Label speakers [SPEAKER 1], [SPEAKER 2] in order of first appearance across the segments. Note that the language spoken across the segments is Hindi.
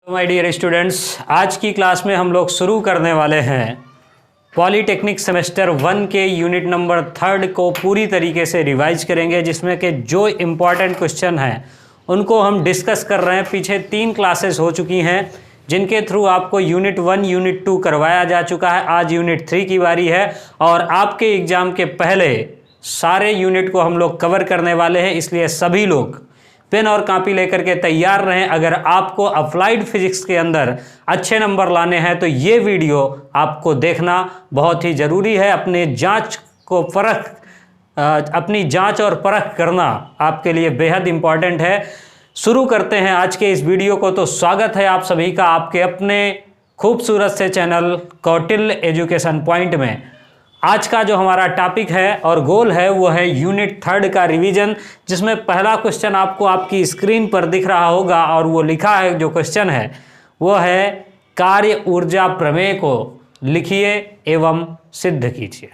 [SPEAKER 1] माय डियर स्टूडेंट्स, आज की क्लास में हम लोग शुरू करने वाले हैं पॉलीटेक्निक सेमेस्टर 1 के यूनिट नंबर 3 को पूरी तरीके से रिवाइज करेंगे, जिसमें कि जो इम्पॉर्टेंट क्वेश्चन हैं उनको हम डिस्कस कर रहे हैं। पीछे 3 क्लासेस हो चुकी हैं जिनके थ्रू आपको यूनिट 1 यूनिट 2 करवाया जा चुका है। आज यूनिट 3 की बारी है और आपके एग्ज़ाम के पहले सारे यूनिट को हम लोग कवर करने वाले हैं, इसलिए सभी लोग पेन और कॉपी लेकर के तैयार रहें। अगर आपको अप्लाइड फिजिक्स के अंदर अच्छे नंबर लाने हैं तो ये वीडियो आपको देखना बहुत ही ज़रूरी है। अपनी जांच और परख करना आपके लिए बेहद इम्पॉर्टेंट है। शुरू करते हैं आज के इस वीडियो को। तो स्वागत है आप सभी का आपके अपने खूबसूरत से चैनल कौटिल्य एजुकेशन पॉइंट में। आज का जो हमारा टॉपिक है और गोल है वो है यूनिट 3 का रिवीजन, जिसमें पहला क्वेश्चन आपको आपकी स्क्रीन पर दिख रहा होगा और वो लिखा है, जो क्वेश्चन है वो है कार्य ऊर्जा प्रमेय को लिखिए एवं सिद्ध कीजिए।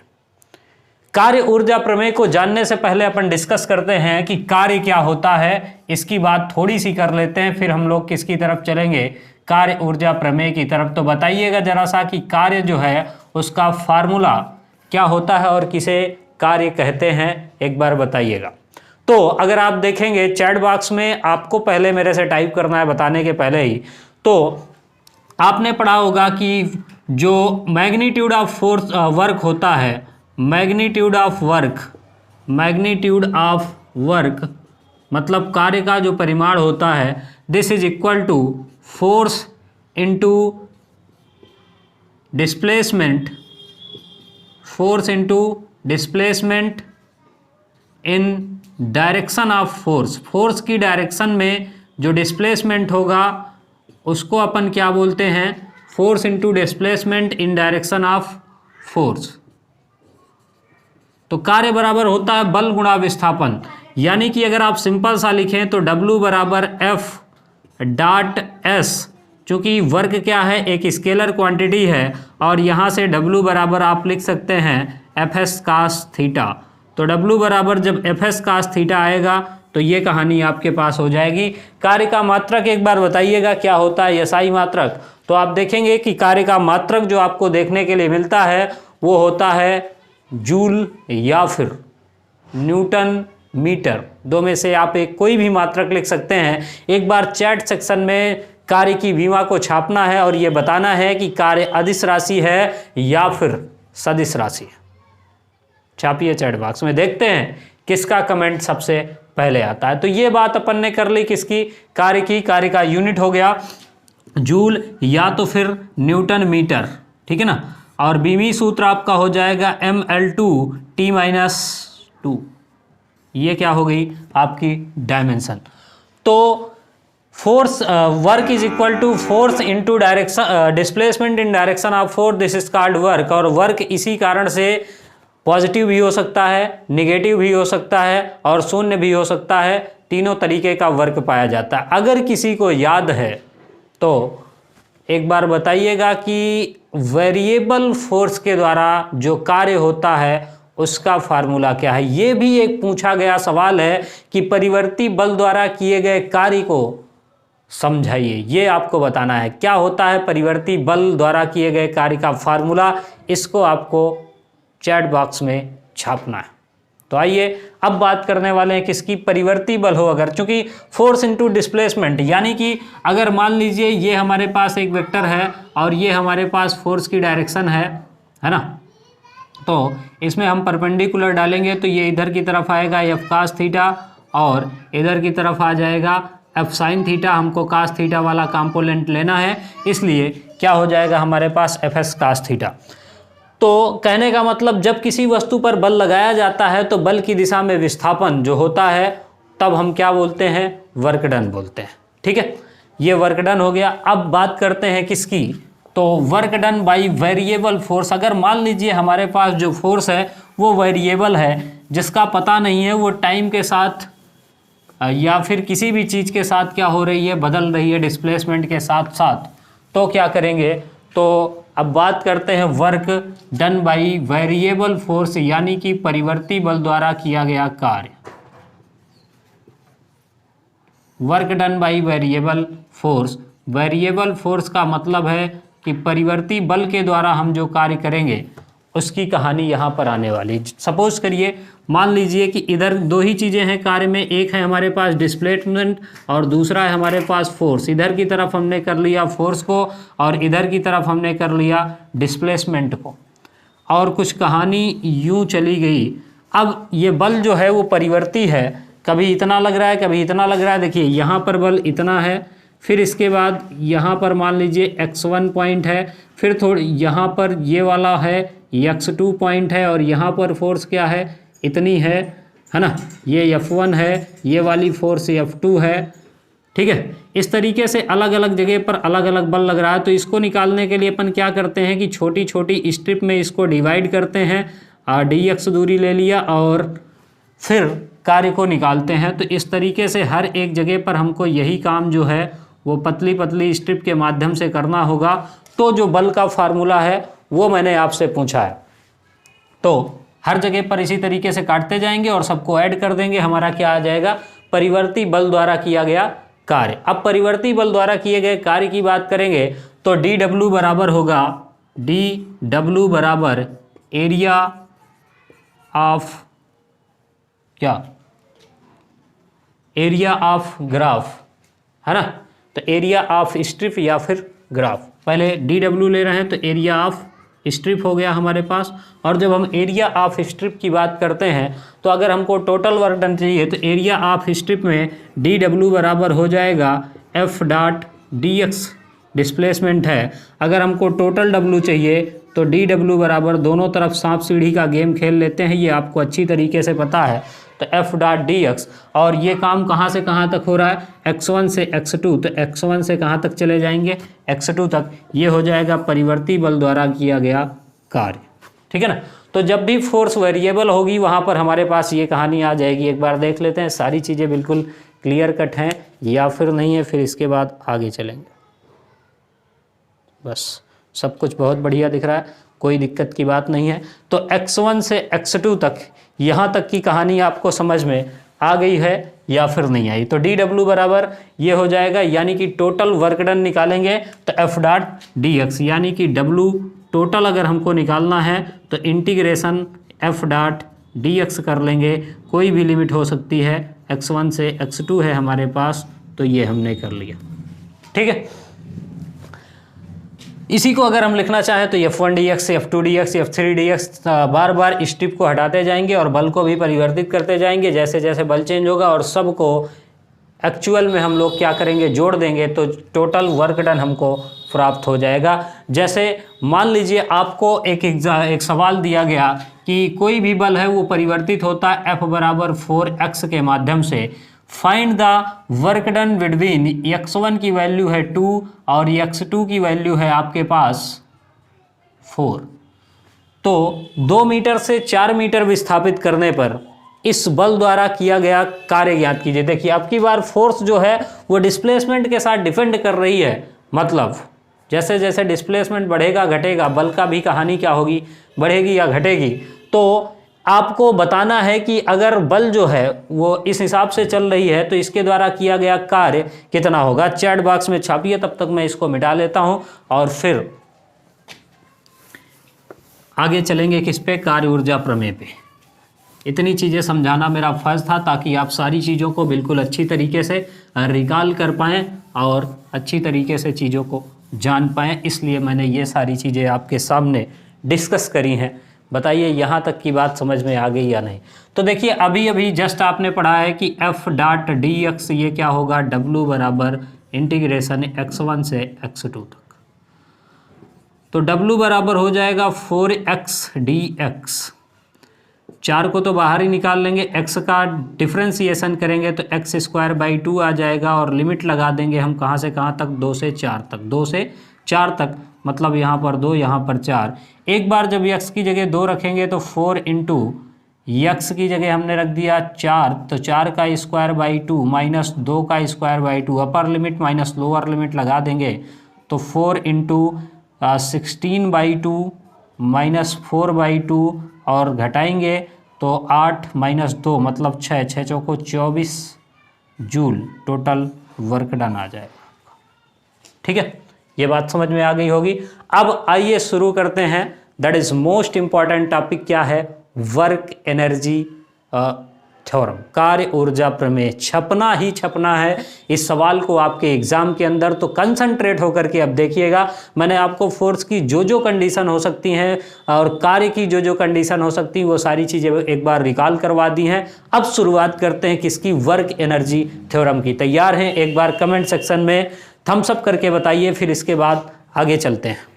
[SPEAKER 1] कार्य ऊर्जा प्रमेय को जानने से पहले अपन डिस्कस करते हैं कि कार्य क्या होता है, इसकी बात थोड़ी सी कर लेते हैं, फिर हम लोग किसकी तरफ चलेंगे, कार्य ऊर्जा प्रमेय की तरफ। तो बताइएगा जरा सा कि कार्य जो है उसका फार्मूला क्या होता है और किसे कार्य कहते हैं, एक बार बताइएगा। तो अगर आप देखेंगे चैट बॉक्स में, आपको पहले मेरे से टाइप करना है बताने के पहले ही, तो आपने पढ़ा होगा कि जो मैग्नीट्यूड ऑफ फोर्स वर्क होता है, मैग्नीट्यूड ऑफ वर्क मतलब कार्य का जो परिमाण होता है, this is equal to force into displacement in direction of force. Force की डायरेक्शन में जो डिस्प्लेसमेंट होगा उसको अपन क्या बोलते हैं, force into displacement in direction of force. तो कार्य बराबर होता है बल गुणा विस्थापन, यानी कि अगर आप सिंपल सा लिखें तो W बराबर F डॉट S, चूँकि वर्क क्या है, एक स्केलर क्वांटिटी है, और यहाँ से W बराबर आप लिख सकते हैं Fs cos थीटा। तो W बराबर जब Fs cos थीटा आएगा तो ये कहानी आपके पास हो जाएगी। कार्य का मात्रक एक बार बताइएगा क्या होता है, SI मात्रक। तो आप देखेंगे कि कार्य का मात्रक जो आपको देखने के लिए मिलता है वो होता है जूल या फिर न्यूटन मीटर। दो में से आप एक कोई भी मात्रक लिख सकते हैं। एक बार चैट सेक्शन में कार्य की विमा को छापना है और ये बताना है कि कार्य अदिश राशि है या फिर सदिश राशि है। छापिए चैट बॉक्स में, देखते हैं किसका कमेंट सबसे पहले आता है। तो ये बात अपन ने कर ली किसकी, कार्य की। कार्य का यूनिट हो गया जूल या तो फिर न्यूटन मीटर, ठीक है ना। और बीमी सूत्र आपका हो जाएगा mL2T-2। ये क्या हो गई आपकी डायमेंशन। तो force work is equal to force into direction displacement in direction of force, this is called work. और वर्क इसी कारण से पॉजिटिव भी हो सकता है, नेगेटिव भी हो सकता है और शून्य भी हो सकता है। तीनों तरीके का वर्क पाया जाता है। अगर किसी को याद है तो एक बार बताइएगा कि वेरिएबल फोर्स के द्वारा जो कार्य होता है उसका फार्मूला क्या है। ये भी एक पूछा गया सवाल है कि परिवर्ती बल द्वारा किए गए कार्य को समझाइए। ये आपको बताना है क्या होता है परिवर्ती बल द्वारा किए गए कार्य का फार्मूला, इसको आपको चैट बॉक्स में छापना है। तो आइए अब बात करने वाले हैं किसकी, परिवर्ती बल हो अगर, चूंकि फोर्स इनटू डिस्प्लेसमेंट, यानी कि अगर मान लीजिए ये हमारे पास एक वेक्टर है और ये हमारे पास फोर्स की डायरेक्शन है ना। तो इसमें हम परपेंडिकुलर डालेंगे तो ये इधर की तरफ आएगा F cos थीटा और इधर की तरफ आ जाएगा F sin थीटा। हमको cos थीटा वाला कंपोनेंट लेना है, इसलिए क्या हो जाएगा हमारे पास Fs cos थीटा। तो कहने का मतलब जब किसी वस्तु पर बल लगाया जाता है तो बल की दिशा में विस्थापन जो होता है तब हम क्या बोलते हैं, वर्क डन बोलते हैं। ठीक है, ये वर्क डन हो गया। अब बात करते हैं किसकी, तो work done by variable force. अगर मान लीजिए हमारे पास जो फोर्स है वो वेरिएबल है, जिसका पता नहीं है, वो टाइम के साथ या फिर किसी भी चीज़ के साथ क्या हो रही है, बदल रही है डिस्प्लेसमेंट के साथ साथ, तो क्या करेंगे। तो अब बात करते हैं work done by variable force, यानी कि परिवर्ती बल द्वारा किया गया कार्य। Work done by variable force variable force का मतलब है कि परिवर्ती बल के द्वारा हम जो कार्य करेंगे उसकी कहानी यहाँ पर आने वाली। सपोज करिए, मान लीजिए कि इधर दो ही चीज़ें हैं कार्य में, एक है हमारे पास डिस्प्लेसमेंट और दूसरा है हमारे पास फोर्स। इधर की तरफ हमने कर लिया फोर्स को और इधर की तरफ हमने कर लिया डिस्प्लेसमेंट को, और कुछ कहानी यूँ चली गई। अब ये बल जो है वो परिवर्ती है, कभी इतना लग रहा है कभी इतना लग रहा है। देखिए यहाँ पर बल इतना है, फिर इसके बाद यहाँ पर मान लीजिए x1 पॉइंट है, फिर थोड़ी यहाँ पर ये वाला है x2 पॉइंट है, और यहाँ पर फोर्स क्या है, इतनी है ना, ये F1 है, ये वाली फोर्स F2 है। ठीक है, इस तरीके से अलग अलग जगह पर अलग अलग बल लग रहा है। तो इसको निकालने के लिए अपन क्या करते हैं कि छोटी छोटी स्ट्रिप में इसको डिवाइड करते हैं, dx दूरी ले लिया और फिर कार्य को निकालते हैं। तो इस तरीके से हर एक जगह पर हमको यही काम जो है वो पतली पतली स्ट्रिप के माध्यम से करना होगा। तो जो बल का फार्मूला है वो मैंने आपसे पूछा है, तो हर जगह पर इसी तरीके से काटते जाएंगे और सबको ऐड कर देंगे। हमारा क्या आ जाएगा, परिवर्ती बल द्वारा किया गया कार्य। अब परिवर्ती बल द्वारा किए गए कार्य की बात करेंगे तो dw बराबर होगा, dw बराबर एरिया ऑफ क्या, एरिया ऑफ ग्राफ, है ना। तो एरिया ऑफ स्ट्रिप या फिर ग्राफ, पहले dw ले रहे हैं तो एरिया ऑफ स्ट्रिप हो गया हमारे पास। और जब हम एरिया ऑफ स्ट्रिप की बात करते हैं तो अगर हमको टोटल वर्क डन चाहिए तो एरिया ऑफ स्ट्रिप में dw बराबर हो जाएगा f डॉट dx, डिस्प्लेसमेंट है। अगर हमको टोटल w चाहिए तो dw बराबर, दोनों तरफ सांप सीढ़ी का गेम खेल लेते हैं, ये आपको अच्छी तरीके से पता है, तो f डॉट dx। और ये काम कहाँ से कहाँ तक हो रहा है, x1 से x2, तो x1 से कहाँ तक चले जाएंगे, x2 तक। ये हो जाएगा परिवर्ती बल द्वारा किया गया कार्य। ठीक है ना। तो जब भी फोर्स वेरिएबल होगी वहाँ पर हमारे पास ये कहानी आ जाएगी। एक बार देख लेते हैं, सारी चीज़ें बिल्कुल क्लियर कट हैं या फिर नहीं है, फिर इसके बाद आगे चलेंगे। बस सब कुछ बहुत बढ़िया दिख रहा है, कोई दिक्कत की बात नहीं है। तो x1 से x2 तक, यहाँ तक की कहानी आपको समझ में आ गई है या फिर नहीं आई। तो dw बराबर ये हो जाएगा, यानी कि टोटल वर्क डन निकालेंगे तो f डॉट dx, यानी कि w टोटल अगर हमको निकालना है तो इंटीग्रेशन f डॉट dx कर लेंगे। कोई भी लिमिट हो सकती है, x1 से x2 है हमारे पास, तो ये हमने कर लिया। ठीक है, इसी को अगर हम लिखना चाहें तो f1 dx, f2 dx, f3 dx, बार बार स्ट्रिप को हटाते जाएंगे और बल को भी परिवर्तित करते जाएंगे जैसे जैसे बल चेंज होगा, और सबको एक्चुअल में हम लोग क्या करेंगे, जोड़ देंगे, तो टोटल वर्क डन हमको प्राप्त हो जाएगा। जैसे मान लीजिए आपको एक सवाल दिया गया कि कोई भी बल है वो परिवर्तित होता है F बराबर 4x के माध्यम से। Find the work done between, x1 की वैल्यू है 2 और x2 की वैल्यू है आपके पास 4। तो 2 मीटर से 4 मीटर विस्थापित करने पर इस बल द्वारा किया गया कार्य ज्ञात कीजिए। देखिए अब की बार फोर्स जो है वो डिस्प्लेसमेंट के साथ डिफेंड कर रही है, मतलब जैसे जैसे डिस्प्लेसमेंट बढ़ेगा घटेगा, बल का भी कहानी क्या होगी, बढ़ेगी या घटेगी। तो आपको बताना है कि अगर बल जो है वो इस हिसाब से चल रही है तो इसके द्वारा किया गया कार्य कितना होगा। चैट बॉक्स में छापिए, तब तक मैं इसको मिटा लेता हूं और फिर आगे चलेंगे किस पे, कार्य ऊर्जा प्रमेय पे। इतनी चीज़ें समझाना मेरा फर्ज था ताकि आप सारी चीज़ों को बिल्कुल अच्छी तरीके से रिकॉल कर पाएँ और अच्छी तरीके से चीज़ों को जान पाएँ, इसलिए मैंने ये सारी चीज़ें आपके सामने डिस्कस करी हैं। बताइए यहाँ तक की बात समझ में आ गई या नहीं। तो देखिए अभी अभी जस्ट आपने पढ़ा है कि f डॉट dx ये क्या होगा, w बराबर इंटीग्रेशन x1 से x2 तक। तो w बराबर हो जाएगा 4x dx, 4 को तो बाहर ही निकाल लेंगे, x का डिफ्रेंसिएशन करेंगे तो x स्क्वायर बाई 2 आ जाएगा, और लिमिट लगा देंगे हम कहाँ से कहाँ तक, 2 से 4 तक, 2 से 4 तक, मतलब यहाँ पर 2 यहाँ पर 4। एक बार जब x की जगह 2 रखेंगे तो 4 इंटू x की जगह हमने रख दिया 4, तो 4 का स्क्वायर बाई 2 माइनस 2 का square by 2, upper limit minus lower limit लगा देंगे तो 4 इंटू 16 बाई 2 माइनस 4 बाई 2, और घटाएंगे तो 8 माइनस 2 मतलब 6, 6 चौको 24 जूल टोटल वर्क डन आ जाएगा। ठीक है, ये बात समझ में आ गई होगी। अब आइए शुरू करते हैं। That is most important topic क्या है, वर्क एनर्जी थ्योरम, कार्य ऊर्जा प्रमेय। छपना ही छपना है इस सवाल को आपके एग्जाम के अंदर, तो कंसंट्रेट होकर के अब देखिएगा। मैंने आपको फोर्स की जो कंडीशन हो सकती हैं और कार्य की जो कंडीशन हो सकती है वो सारी चीज़ें एक बार रिकॉल करवा दी हैं। अब शुरुआत करते हैं किसकी, वर्क एनर्जी थ्योरम की। तैयार हैं? एक बार कमेंट सेक्शन में थम्स अप करके बताइए, फिर इसके बाद आगे चलते हैं।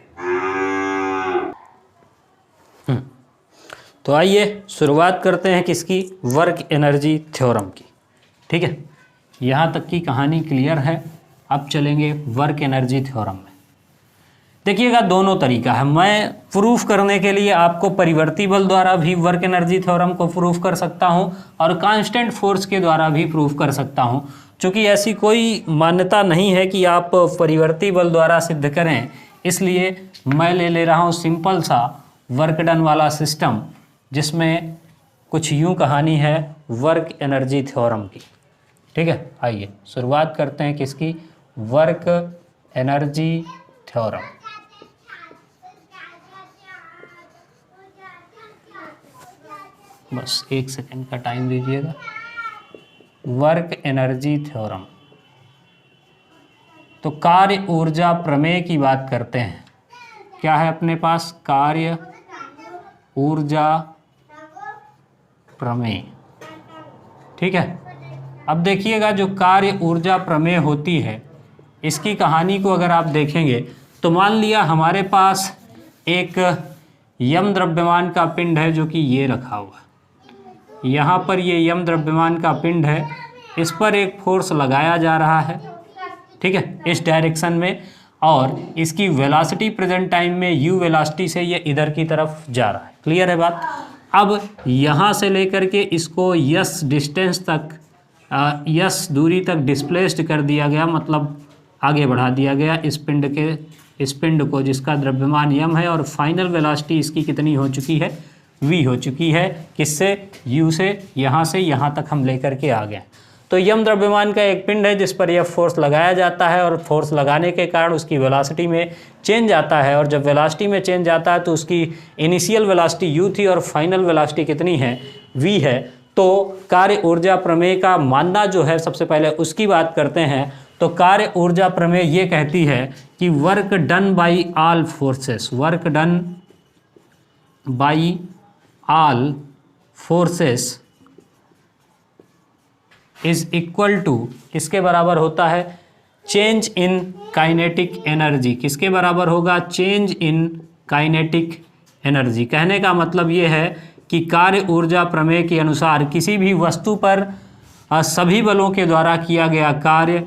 [SPEAKER 1] तो आइए शुरुआत करते हैं किसकी, वर्क एनर्जी थ्योरम की। ठीक है, यहाँ तक की कहानी क्लियर है। अब चलेंगे वर्क एनर्जी थ्योरम में। देखिएगा दोनों तरीका है। मैं प्रूफ करने के लिए आपको परिवर्ती बल द्वारा भी वर्क एनर्जी थ्योरम को प्रूफ कर सकता हूँ और कांस्टेंट फोर्स के द्वारा भी प्रूफ कर सकता हूँ। चूँकि ऐसी कोई मान्यता नहीं है कि आप परिवर्ती बल द्वारा सिद्ध करें, इसलिए मैं ले रहा हूँ सिंपल सा वर्क डन वाला सिस्टम, जिसमें कुछ यूं कहानी है वर्क एनर्जी थ्योरम की। ठीक है, आइए शुरुआत करते हैं किसकी, वर्क एनर्जी थ्योरम। बस 1 सेकंड का टाइम दीजिएगा। वर्क एनर्जी थ्योरम, तो कार्य ऊर्जा प्रमेय की बात करते हैं। क्या है अपने पास, कार्य ऊर्जा प्रमेय। ठीक है, अब देखिएगा जो कार्य ऊर्जा प्रमेय होती है, इसकी कहानी को अगर आप देखेंगे तो मान लिया हमारे पास एक यम द्रव्यमान का पिंड है जो कि ये रखा हुआ है। यहाँ पर ये यम द्रव्यमान का पिंड है, इस पर एक फोर्स लगाया जा रहा है। ठीक है, इस डायरेक्शन में, और इसकी वेलोसिटी प्रेजेंट टाइम में यू वेलोसिटी से ये इधर की तरफ जा रहा है। क्लियर है बात। अब यहाँ से लेकर के इसको यस डिस्टेंस तक, यस दूरी तक डिस्प्लेस्ड कर दिया गया, मतलब आगे बढ़ा दिया गया इस पिंड को जिसका द्रव्यमान यम है, और फाइनल वेलोसिटी इसकी कितनी हो चुकी है, वी हो चुकी है। किससे, यू से यहाँ तक हम लेकर के आ गए। तो यम द्रव्यमान का एक पिंड है जिस पर यह फोर्स लगाया जाता है, और फोर्स लगाने के कारण उसकी वेलोसिटी में चेंज आता है, और जब वेलोसिटी में चेंज आता है तो उसकी इनिशियल वेलोसिटी यू थी और फाइनल वेलोसिटी कितनी है, वी है। तो कार्य ऊर्जा प्रमेय का मानना जो है, सबसे पहले उसकी बात करते हैं। तो कार्य ऊर्जा प्रमेय ये कहती है कि work done by all forces, work done by all forces is equal to, किसके बराबर होता है, चेंज इन काइनेटिक एनर्जी। किसके बराबर होगा, चेंज इन काइनेटिक एनर्जी। कहने का मतलब ये है कि कार्य ऊर्जा प्रमेय के अनुसार किसी भी वस्तु पर सभी बलों के द्वारा किया गया कार्य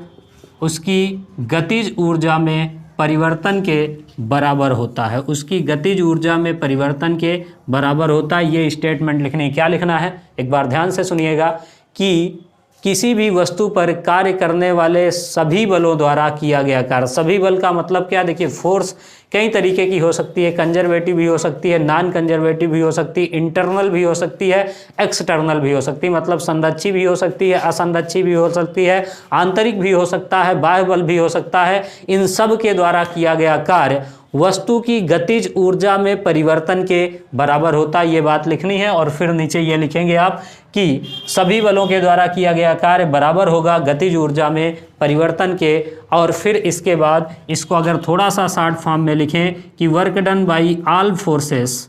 [SPEAKER 1] उसकी गतिज ऊर्जा में परिवर्तन के बराबर होता है, उसकी गतिज ऊर्जा में परिवर्तन के बराबर होता है। ये स्टेटमेंट लिखने, क्या लिखना है, एक बार ध्यान से सुनिएगा, कि किसी भी वस्तु पर कार्य करने वाले सभी बलों द्वारा किया गया कार्य। सभी बल का मतलब क्या, देखिए फोर्स कई तरीके की हो सकती है, कंजर्वेटिव भी हो सकती है, नॉन कंजर्वेटिव भी हो सकती है, इंटरनल भी हो सकती है, एक्सटर्नल भी हो सकती है, मतलब संरक्षी भी हो सकती है, असंरक्षी भी हो सकती है, आंतरिक भी हो सकता है, बाह्य बल भी हो सकता है। इन सब के द्वारा किया गया कार्य वस्तु की गतिज ऊर्जा में परिवर्तन के बराबर होता है। ये बात लिखनी है, और फिर नीचे ये लिखेंगे आप कि सभी बलों के द्वारा किया गया कार्य बराबर होगा गतिज ऊर्जा में परिवर्तन के। और फिर इसके बाद इसको अगर थोड़ा सा शॉर्ट फॉर्म में लिखें कि work done by all forces,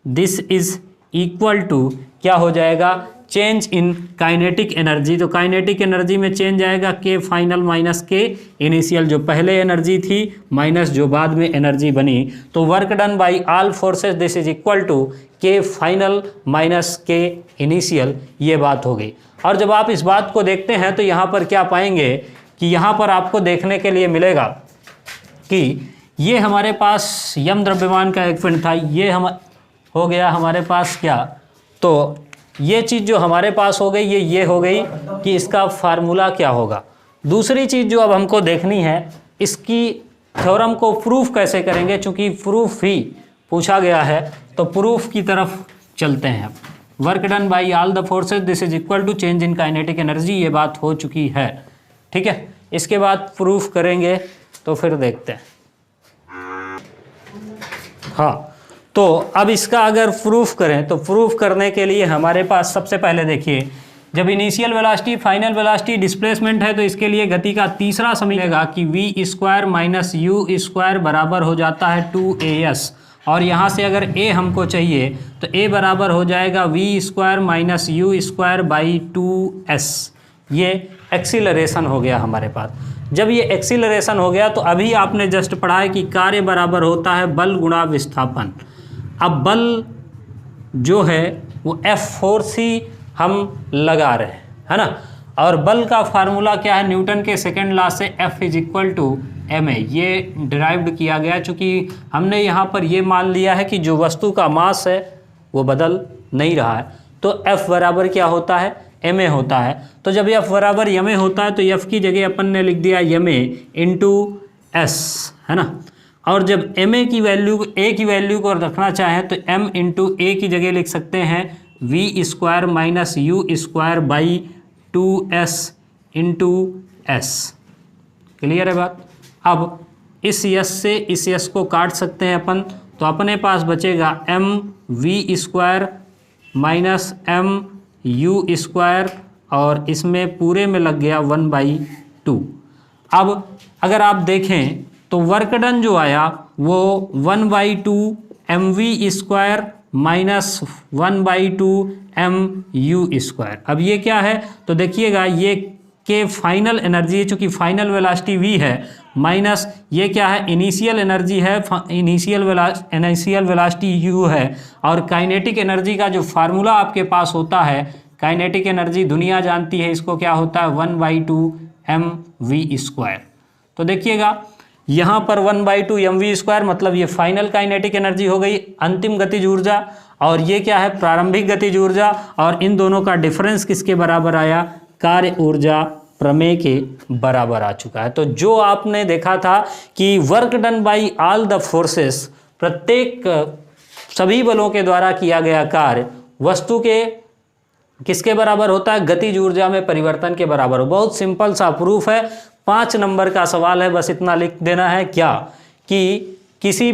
[SPEAKER 1] this is equal to, क्या हो जाएगा, चेंज इन काइनेटिक एनर्जी। तो काइनेटिक एनर्जी में चेंज आएगा K final minus K initial, जो पहले एनर्जी थी माइनस जो बाद में एनर्जी बनी। तो work done by all forces this is equal to K final minus K initial, ये बात हो गई। और जब आप इस बात को देखते हैं तो यहाँ पर क्या पाएंगे कि यहाँ पर आपको देखने के लिए मिलेगा कि ये हमारे पास यम द्रव्यमान का एक पिंड था, ये हम हो गया हमारे पास क्या, तो ये चीज़ जो हमारे पास हो गई ये हो गई कि इसका फार्मूला क्या होगा। दूसरी चीज़ जो अब हमको देखनी है, इसकी थ्योरम को प्रूफ कैसे करेंगे, चूँकि प्रूफ ही पूछा गया है तो प्रूफ की तरफ चलते हैं। Work done by all the forces this is equal to change in kinetic energy, ये बात हो चुकी है। ठीक है, इसके बाद प्रूफ करेंगे तो फिर देखते हैं। हाँ, तो अब इसका अगर प्रूफ करें तो प्रूफ करने के लिए हमारे पास सबसे पहले देखिए, जब initial velocity, final velocity, displacement है तो इसके लिए गति का तीसरा समीकरण कि v square minus you square बराबर हो जाता है 2as, और यहाँ से अगर a हमको चाहिए तो a बराबर हो जाएगा v square minus you square by 2s। ये एक्सीलरेशन हो गया हमारे पास। जब ये एक्सीलरेशन हो गया तो अभी आपने जस्ट पढ़ा है कि कार्य बराबर होता है बल गुणा विस्थापन। अब बल जो है वो F फोर्स ही हम लगा रहे हैं, है ना, और बल का फार्मूला क्या है, न्यूटन के सेकेंड लॉ से F is equal to ma, ये डिराइव्ड किया गया चूँकि हमने यहाँ पर ये मान लिया है कि जो वस्तु का मास है वो बदल नहीं रहा है, तो F बराबर क्या होता है, ma होता है। तो जब F बराबर ma होता है तो F की जगह अपन ने लिख दिया ma इंटू s, है ना, और जब ma की वैल्यू, a की वैल्यू को रखना चाहें तो m इंटू a की जगह लिख सकते हैं v square minus you square by 2s into s। Clear है बात। अब इस यस से इस यस को काट सकते हैं अपन, तो अपने पास बचेगा m v square minus m u square, और इसमें पूरे में लग गया 1/2। अब अगर आप देखें तो वर्क डन जो आया वो 1/2 mv square minus 1/2 mu square. अब ये क्या है तो देखिएगा, ये के फाइनल एनर्जी है, चूँकि फाइनल वेलोसिटी v है, माइनस ये क्या है, इनिशियल एनर्जी है, इनिशियल वेलोसिटी u है, और काइनेटिक एनर्जी का जो फार्मूला आपके पास होता है, काइनेटिक एनर्जी दुनिया जानती है इसको क्या होता है, 1/2 mv स्क्वायर। तो देखिएगा यहाँ पर 1/2 mv स्क्वायर मतलब ये फाइनल काइनेटिक एनर्जी हो गई, अंतिम गतिज ऊर्जा, और ये क्या है, प्रारंभिक गतिज ऊर्जा, और इन दोनों का डिफरेंस किसके बराबर आया, कार्य ऊर्जा प्रमेय के बराबर आ चुका है। तो जो आपने देखा था कि work done by all the forces, प्रत्येक सभी बलों के द्वारा किया गया कार्य वस्तु के किसके बराबर होता है, गतिज ऊर्जा में परिवर्तन के बराबर हो। बहुत सिंपल सा प्रूफ है, 5 नंबर का सवाल है, बस इतना लिख देना है क्या, कि किसी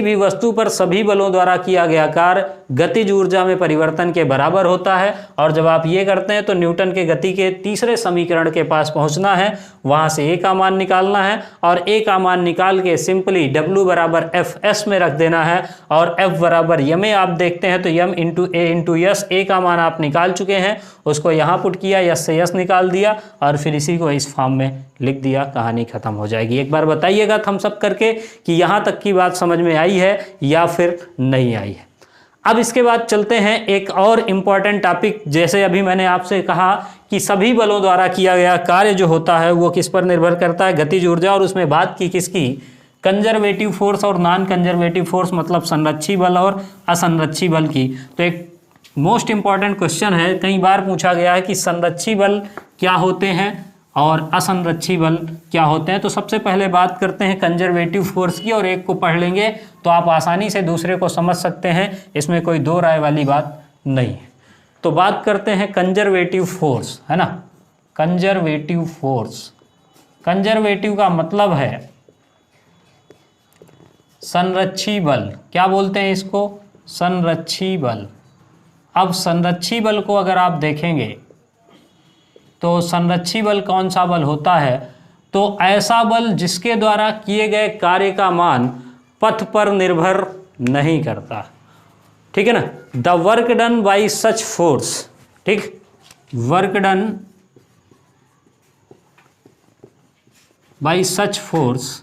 [SPEAKER 1] भी वस्तु पर सभी बलों द्वारा किया गया कार्य गतिज ऊर्जा में परिवर्तन के बराबर होता है। और जब आप ये करते हैं तो न्यूटन के गति के तीसरे समीकरण के पास पहुंचना है, वहां से a का मान निकालना है, और a का मान निकाल के सिंपली w बराबर fs में रख देना है, और f बराबर ma आप देखते हैं तो m into a into yes, a का मान आप निकाल चुके हैं, उसको यहाँ पुट किया, यस से यस निकाल दिया, और फिर इसी को इस फॉर्म में लिख दिया, कहानी खत्म हो जाएगी। एक बार बताइएगा थम्स अप करके कि यहाँ तक की बात समझ में आई है या फिर नहीं आई है। अब इसके बाद चलते हैं एक और इम्पॉर्टेंट टॉपिक, जैसे अभी मैंने आपसे कहा कि सभी बलों द्वारा किया गया कार्य जो होता है वो किस पर निर्भर करता है, गतिज ऊर्जा, और उसमें बात की किसकी, कंजर्वेटिव फोर्स और नॉन कंजर्वेटिव फोर्स, मतलब संरक्षी बल और असंरक्षी बल की। तो एक मोस्ट इम्पॉर्टेंट क्वेश्चन है, कई बार पूछा गया है कि संरक्षी बल क्या होते हैं और असंरक्षी बल क्या होते हैं। तो सबसे पहले बात करते हैं कंजर्वेटिव फोर्स की, और एक को पढ़ लेंगे तो आप आसानी से दूसरे को समझ सकते हैं, इसमें कोई दो राय वाली बात नहीं है। तो बात करते हैं कंजर्वेटिव फोर्स, है ना, कंजर्वेटिव फोर्स, कंजर्वेटिव का मतलब है संरक्षी बल। क्या बोलते हैं इसको, संरक्षी बल। अब संरक्षी बल को अगर आप देखेंगे तो संरक्षी बल कौन सा बल होता है, तो ऐसा बल जिसके द्वारा किए गए कार्य का मान पथ पर निर्भर नहीं करता, ठीक है ना। The work done by such force, ठीक, work done by such force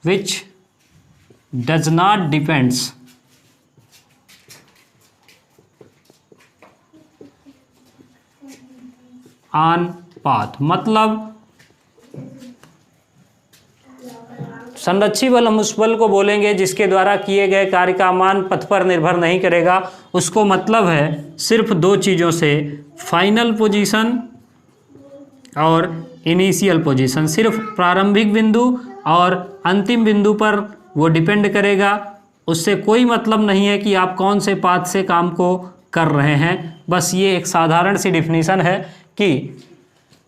[SPEAKER 1] which does not depends on path. मतलब संरक्षी बल हम उस बल को बोलेंगे जिसके द्वारा किए गए कार्य का मान पथ पर निर्भर नहीं करेगा। उसको मतलब है सिर्फ दो चीज़ों से, फाइनल पोजीशन और इनिशियल पोजीशन, सिर्फ प्रारंभिक बिंदु और अंतिम बिंदु पर वो डिपेंड करेगा। उससे कोई मतलब नहीं है कि आप कौन से पाथ से काम को कर रहे हैं। बस ये एक साधारण सी डिफिनीशन है कि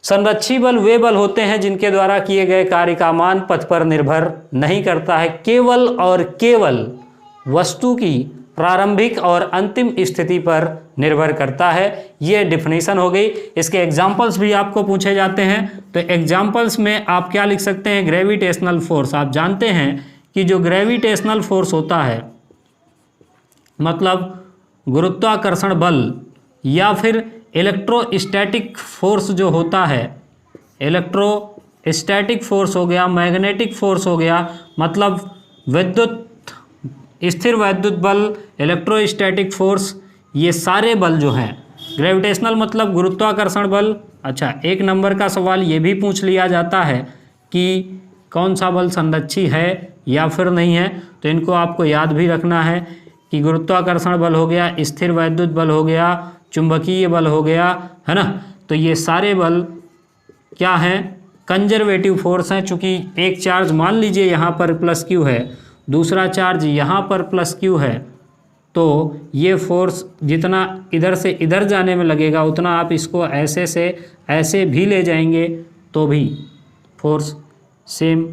[SPEAKER 1] संरक्षी बल वे बल होते हैं जिनके द्वारा किए गए कार्य का मान पथ पर निर्भर नहीं करता है, केवल और केवल वस्तु की प्रारंभिक और अंतिम स्थिति पर निर्भर करता है। ये डिफिनीशन हो गई। इसके एग्जाम्पल्स भी आपको पूछे जाते हैं, तो एग्जाम्पल्स में आप क्या लिख सकते हैं, ग्रेविटेशनल फोर्स। आप जानते हैं कि जो ग्रेविटेशनल फोर्स होता है मतलब गुरुत्वाकर्षण बल, या फिर इलेक्ट्रोस्टैटिक फोर्स जो होता है, इलेक्ट्रोस्टैटिक फोर्स हो गया, मैग्नेटिक फोर्स हो गया, मतलब विद्युत स्थिर वैद्युत बल, इलेक्ट्रोस्टैटिक फोर्स, ये सारे बल जो हैं, ग्रेविटेशनल मतलब गुरुत्वाकर्षण बल। अच्छा, एक नंबर का सवाल ये भी पूछ लिया जाता है कि कौन सा बल संरक्षी है या फिर नहीं है, तो इनको आपको याद भी रखना है कि गुरुत्वाकर्षण बल हो गया, स्थिर वैद्युत बल हो गया, चुंबकीय बल हो गया, है ना। तो ये सारे बल क्या हैं, कंजर्वेटिव फोर्स हैं। चूँकि एक चार्ज मान लीजिए यहाँ पर प्लस क्यू है, दूसरा चार्ज यहाँ पर प्लस क्यू है, तो ये फोर्स जितना इधर से इधर जाने में लगेगा उतना आप इसको ऐसे से ऐसे भी ले जाएंगे तो भी फोर्स सेम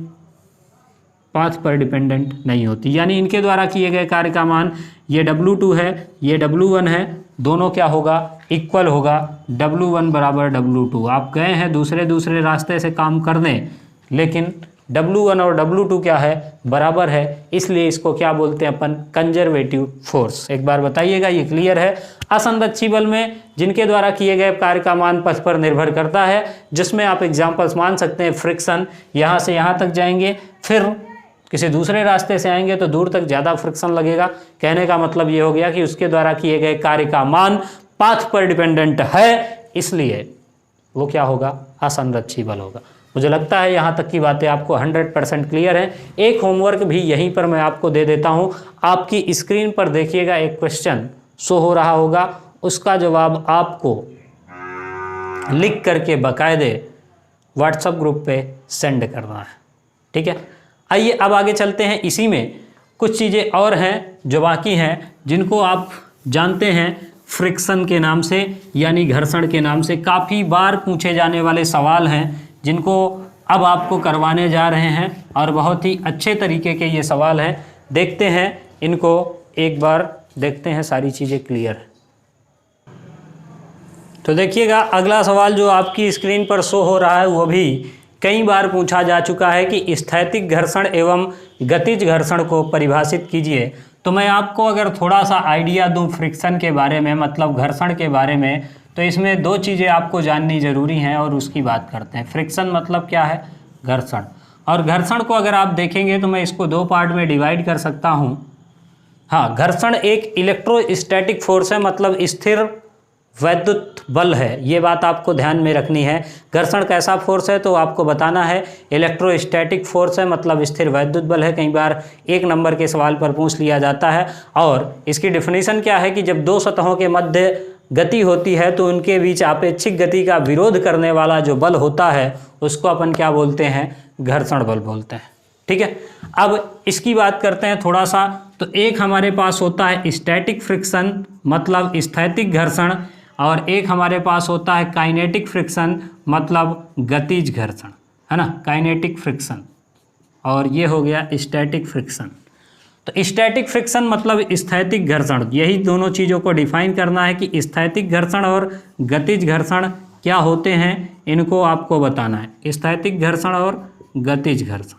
[SPEAKER 1] पाथ पर डिपेंडेंट नहीं होती। यानी इनके द्वारा किए गए कार्य का मान, ये W2 है, ये W1 है, दोनों क्या होगा, इक्वल होगा, W1 बराबर W2। आप गए हैं दूसरे रास्ते से काम करने, लेकिन W1 और W2 क्या है, बराबर है, इसलिए इसको क्या बोलते हैं अपन, कंजर्वेटिव फोर्स। एक बार बताइएगा, ये क्लियर है। असंरक्षी बल में जिनके द्वारा किए गए कार्य का मान पथ पर निर्भर करता है, जिसमें आप एग्जाम्पल्स मान सकते हैं फ्रिक्शन, यहाँ से यहाँ तक जाएंगे, फिर किसी दूसरे रास्ते से आएंगे तो दूर तक ज़्यादा फ्रिक्शन लगेगा। कहने का मतलब ये हो गया कि उसके द्वारा किए गए कार्य का मान पाथ पर डिपेंडेंट है, इसलिए वो क्या होगा, असंरक्षी बल होगा। मुझे लगता है यहाँ तक की बातें आपको 100% क्लियर हैं। एक होमवर्क भी यहीं पर मैं आपको दे देता हूँ। आपकी स्क्रीन पर देखिएगा एक क्वेश्चन शो हो रहा होगा, उसका जवाब आपको लिख करके बाकायदे व्हाट्सएप ग्रुप पे सेंड करना है, ठीक है। आइए अब आगे चलते हैं। इसी में कुछ चीज़ें और हैं जो बाकी हैं, जिनको आप जानते हैं फ्रिक्शन के नाम से, यानी घर्षण के नाम से। काफ़ी बार पूछे जाने वाले सवाल हैं जिनको अब आपको करवाने जा रहे हैं, और बहुत ही अच्छे तरीके के ये सवाल हैं। देखते हैं इनको, एक बार देखते हैं सारी चीज़ें क्लियर है। तो देखिएगा, अगला सवाल जो आपकी स्क्रीन पर शो हो रहा है वो भी कई बार पूछा जा चुका है कि स्थैतिक घर्षण एवं गतिज घर्षण को परिभाषित कीजिए। तो मैं आपको अगर थोड़ा सा आइडिया दूं फ्रिक्शन के बारे में, मतलब घर्षण के बारे में, तो इसमें दो चीज़ें आपको जाननी ज़रूरी हैं और उसकी बात करते हैं। फ्रिक्शन मतलब क्या है, घर्षण। और घर्षण को अगर आप देखेंगे तो मैं इसको दो पार्ट में डिवाइड कर सकता हूँ। हाँ, घर्षण एक इलेक्ट्रोस्टैटिक फोर्स है, मतलब स्थिर वैद्युत बल है। ये बात आपको ध्यान में रखनी है। घर्षण कैसा फोर्स है तो आपको बताना है, इलेक्ट्रोस्टैटिक फोर्स है, मतलब स्थिर वैद्युत बल है। कई बार एक नंबर के सवाल पर पूछ लिया जाता है। और इसकी डिफिनीशन क्या है कि जब दो सतहों के मध्य गति होती है तो उनके बीच आपेक्षिक गति का विरोध करने वाला जो बल होता है उसको अपन क्या बोलते हैं, घर्षण बल बोलते हैं, ठीक है। अब इसकी बात करते हैं थोड़ा सा। तो एक हमारे पास होता है स्टैटिक फ्रिक्शन, मतलब स्थैतिक घर्षण, और एक हमारे पास होता है काइनेटिक फ्रिक्शन, मतलब गतिज घर्षण, है ना, काइनेटिक फ्रिक्शन। और ये हो गया स्टैटिक फ्रिक्शन। तो स्टैटिक फ्रिक्शन मतलब स्थैतिक घर्षण। यही दोनों चीज़ों को डिफाइन करना है कि स्थैतिक घर्षण और गतिज घर्षण क्या होते हैं, इनको आपको बताना है। स्थैतिक घर्षण और गतिज घर्षण।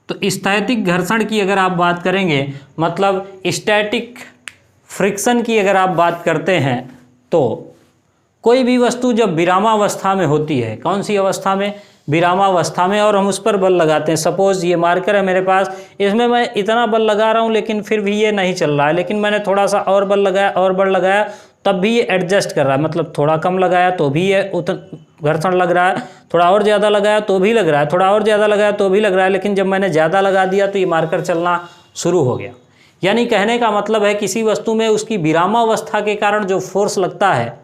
[SPEAKER 1] तो स्थैतिक घर्षण की अगर आप बात करेंगे, मतलब स्टैटिक फ्रिक्शन की अगर आप बात करते हैं, तो कोई भी वस्तु जब विरामावस्था में होती है, कौन सी अवस्था में, विरामावस्था में, और हम उस पर बल लगाते हैं। सपोज ये मार्कर है मेरे पास, इसमें मैं इतना बल लगा रहा हूँ लेकिन फिर भी ये नहीं चल रहा है, लेकिन मैंने थोड़ा सा और बल लगाया और बल लगाया तब भी ये एडजस्ट कर रहा है, मतलब थोड़ा कम लगाया तो भी ये घर्षण लग रहा है, थोड़ा और ज़्यादा लगाया तो भी लग रहा है, थोड़ा और ज़्यादा लगाया तो भी लग रहा है, लेकिन जब मैंने ज़्यादा लगा दिया तो ये मार्कर चलना शुरू हो गया। यानी कहने का मतलब है किसी वस्तु में उसकी विरामावस्था के कारण जो फोर्स लगता है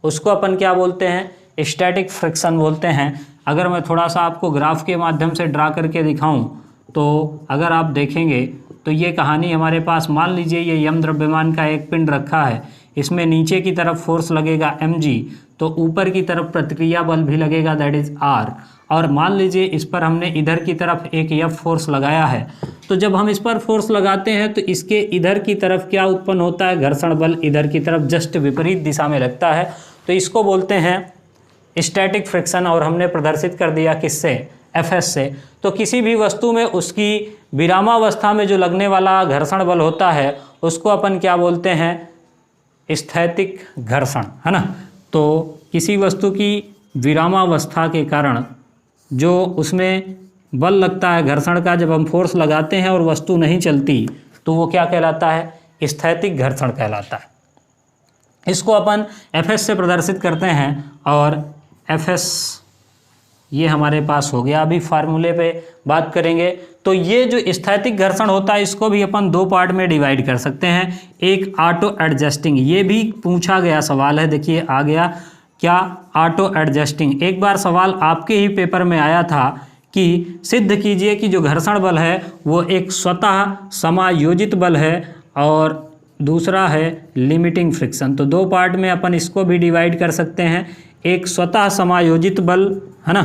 [SPEAKER 1] उसको अपन क्या बोलते हैं, स्टैटिक फ्रिक्शन बोलते हैं। अगर मैं थोड़ा सा आपको ग्राफ के माध्यम से ड्रा करके दिखाऊं तो अगर आप देखेंगे तो ये कहानी हमारे पास, मान लीजिए ये यम द्रव्यमान का एक पिंड रखा है, इसमें नीचे की तरफ फोर्स लगेगा mg, तो ऊपर की तरफ प्रतिक्रिया बल भी लगेगा, दैट इज आर। और मान लीजिए इस पर हमने इधर की तरफ एक एफ फोर्स लगाया है, तो जब हम इस पर फोर्स लगाते हैं तो इसके इधर की तरफ क्या उत्पन्न होता है, घर्षण बल इधर की तरफ जस्ट विपरीत दिशा में लगता है, तो इसको बोलते हैं स्टैटिक फ्रिक्शन। और हमने प्रदर्शित कर दिया किससे, एफ एस से। तो किसी भी वस्तु में उसकी विरामावस्था में जो लगने वाला घर्षण बल होता है उसको अपन क्या बोलते हैं, स्थैतिक घर्षण, है ना। तो किसी वस्तु की विरामावस्था के कारण जो उसमें बल लगता है घर्षण का, जब हम फोर्स लगाते हैं और वस्तु नहीं चलती, तो वो क्या कहलाता है, स्थैतिक घर्षण कहलाता है। इसको अपन एफ एस से प्रदर्शित करते हैं, और एफ एस ये हमारे पास हो गया। अभी फार्मूले पे बात करेंगे। तो ये जो स्थैतिक घर्षण होता है इसको भी अपन दो पार्ट में डिवाइड कर सकते हैं। एक ऑटो एडजस्टिंग, ये भी पूछा गया सवाल है, देखिए आ गया क्या, ऑटो एडजस्टिंग। एक बार सवाल आपके ही पेपर में आया था कि सिद्ध कीजिए कि जो घर्षण बल है वो एक स्वतः समायोजित बल है और दूसरा है लिमिटिंग फ्रिक्शन। तो दो पार्ट में अपन इसको भी डिवाइड कर सकते हैं। एक स्वतः समायोजित बल, है ना,